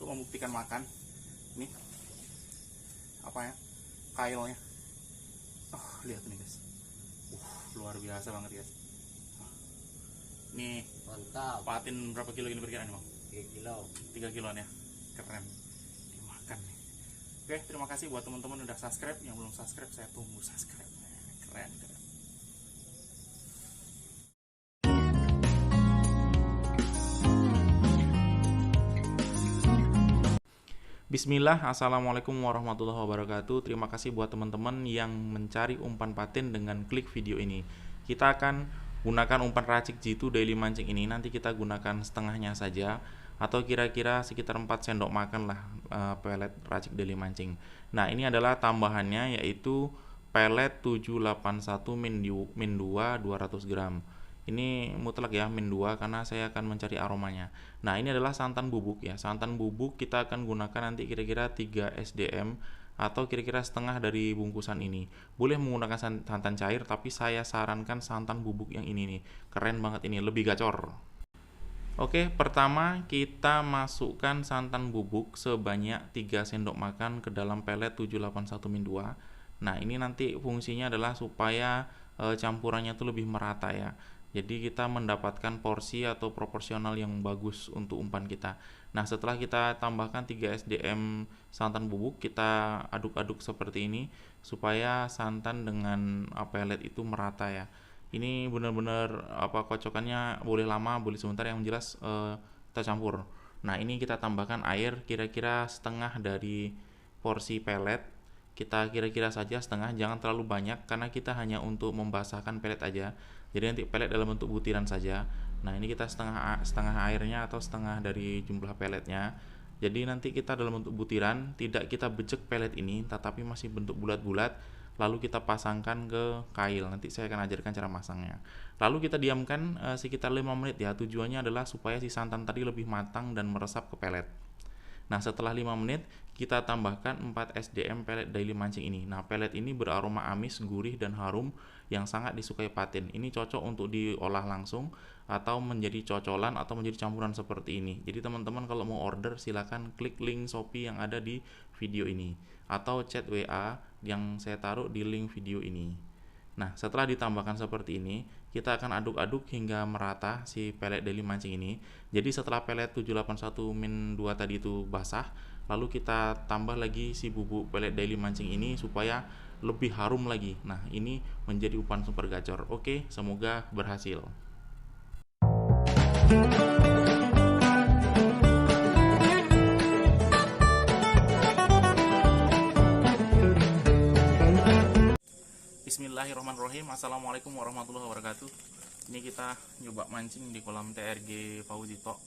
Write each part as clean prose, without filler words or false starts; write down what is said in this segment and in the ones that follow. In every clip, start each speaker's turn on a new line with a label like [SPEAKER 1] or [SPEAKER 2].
[SPEAKER 1] untuk membuktikan makan. Ini apa ya, kailnya. Oh, lihat nih guys, luar biasa banget guys. Nih
[SPEAKER 2] Mantap.
[SPEAKER 1] patin berapa kilo ini perkiraan bang?
[SPEAKER 2] 3 kilo.
[SPEAKER 1] 3 kiloan ya, keren. Dimakan nih. Oke, terima kasih buat teman-teman udah subscribe. Yang belum subscribe, saya tunggu subscribe. Keren. Bismillah, assalamualaikum warahmatullahi wabarakatuh. Terima kasih buat teman-teman yang mencari umpan patin dengan klik video ini. Kita akan gunakan umpan racik G2 daily mancing ini. Nanti kita gunakan setengahnya saja, atau kira-kira sekitar 4 sendok makan lah pelet racik daily mancing. Nah, ini adalah tambahannya, yaitu pelet 781 min 2 200 gram. Ini mutlak ya, min 2, karena saya akan mencari aromanya. Nah, ini adalah santan bubuk ya. Santan bubuk kita akan gunakan nanti kira-kira 3 SDM atau kira-kira setengah dari bungkusan ini. Boleh menggunakan santan cair, tapi saya sarankan santan bubuk yang ini nih. Keren banget ini, lebih gacor. Oke, pertama kita masukkan santan bubuk sebanyak 3 sendok makan ke dalam pelet 781 min 2. Nah, ini nanti fungsinya adalah supaya campurannya itu lebih merata ya. Jadi kita mendapatkan porsi atau proporsional yang bagus untuk umpan kita. Nah, setelah kita tambahkan 3 SDM santan bubuk, kita aduk-aduk seperti ini supaya santan dengan pelet itu merata ya. Ini benar-benar kocokannya boleh lama, boleh sebentar, yang jelas kita campur. Nah, ini kita tambahkan air kira-kira setengah dari porsi pelet. Kita kira-kira saja setengah, jangan terlalu banyak karena kita hanya untuk membasahkan pelet aja. Jadi nanti pelet dalam bentuk butiran saja. Nah, ini kita setengah airnya atau setengah dari jumlah peletnya. Jadi nanti kita dalam bentuk butiran, tidak kita becek pelet ini, tetapi masih bentuk bulat-bulat. Lalu kita pasangkan ke kail. Nanti saya akan ajarkan cara masangnya. Lalu kita diamkan sekitar 5 menit ya. Tujuannya adalah supaya si santan tadi lebih matang dan meresap ke pelet. Nah, setelah 5 menit kita tambahkan 4 SDM pelet daily mancing ini. Nah, pelet ini beraroma amis, gurih, dan harum yang sangat disukai patin. Ini cocok untuk diolah langsung atau menjadi cocolan atau menjadi campuran seperti ini. Jadi teman-teman kalau mau order silahkan klik link Shopee yang ada di video ini atau chat WA yang saya taruh di link video ini. Nah, setelah ditambahkan seperti ini, kita akan aduk-aduk hingga merata si pelet daily mancing ini. Jadi setelah pelet 781 min 2 tadi itu basah, lalu kita tambah lagi si bubuk pelet daily mancing ini supaya lebih harum lagi. Nah, ini menjadi umpan super gacor. Oke, semoga berhasil. Bismillahirrahmanirrahim. Assalamualaikum warahmatullahi wabarakatuh. Ini kita nyoba mancing di kolam TRG Fauzito.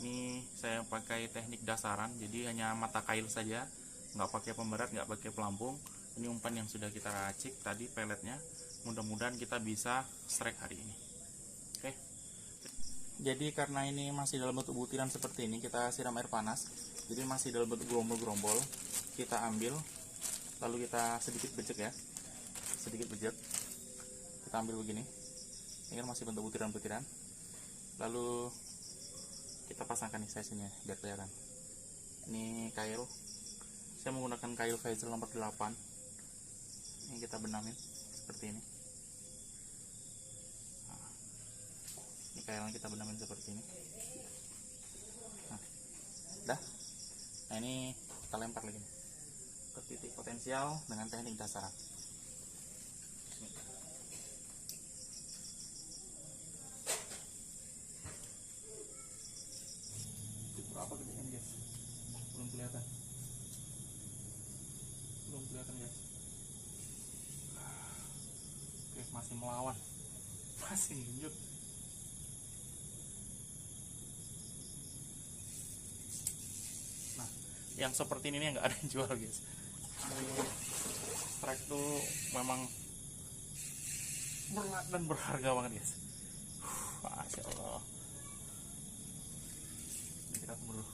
[SPEAKER 1] Ini saya pakai teknik dasaran, jadi hanya mata kail saja, nggak pakai pemberat, nggak pakai pelampung. Ini umpan yang sudah kita racik tadi peletnya. Mudah-mudahan kita bisa strike hari ini. Oke. Jadi karena ini masih dalam bentuk butiran seperti ini, kita siram air panas. Jadi masih dalam bentuk gerombol-gerombol. Kita ambil, lalu kita sedikit becek ya. Sedikit bejat, kita ambil begini. Ini kan masih bentuk butiran-butiran. Lalu kita pasangkan nih size-nya biar kelihatan. Ini kail, saya menggunakan kail Faisal nomor 8. Ini kita benamin seperti ini. Nah, ini kailnya kita benamin seperti ini. Nah, dah. Nah, ini kita lempar lagi ke titik potensial dengan teknik dasaran. Apa gedean guys? Belum kelihatan guys. Oke, masih melawan, masih lanjut. Nah, yang seperti ini nggak ada yang jual guys. Strike tuh memang berat dan berharga banget guys. Masya Allah. Kita tunggu dulu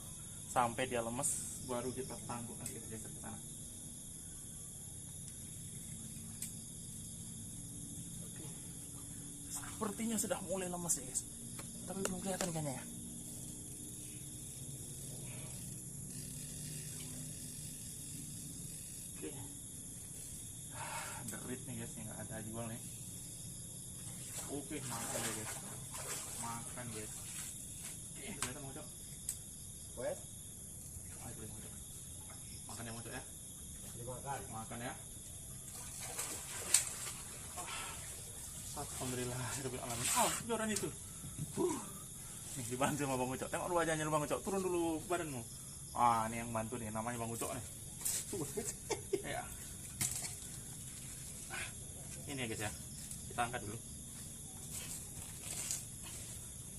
[SPEAKER 1] sampai dia lemes, baru kita tangguh, nanti kita geser ke sana. Oke, sepertinya sudah mulai lemes ya guys, tapi belum kelihatan ikannya ya. bang nih. Oke, makan ya guys. Makan guys. Kelihatan Mang Ucok.
[SPEAKER 2] Wes,
[SPEAKER 1] Ayo Mang Ucok. Makan ya Mang Ucok ya.
[SPEAKER 2] dimakan.
[SPEAKER 1] Makan ya. Alhamdulillah, rabbil alamin. Joran itu. Nih dibantu sama Bang Ucok. Tengok lu wajahnya lu Bang Ucok. Turun dulu badanmu. Ini yang bantu nih, namanya Bang Ucok nih. Ya. Ini ya guys ya. Kita angkat dulu.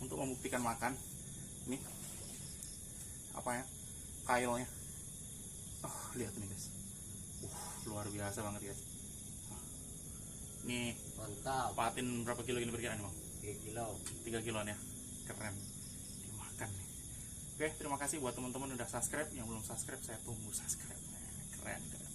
[SPEAKER 1] Untuk membuktikan makan. Ini apa ya? Kailnya. Lihat nih guys. Luar biasa banget guys. Nih,
[SPEAKER 2] Mantap.
[SPEAKER 1] patin berapa kilo ini perkiraan Bang?
[SPEAKER 2] 3 kilo.
[SPEAKER 1] 3 kiloan ya. Keren. Dimakan nih. Oke, terima kasih buat teman-teman udah subscribe. Yang belum subscribe, saya tunggu subscribe. Keren, keren.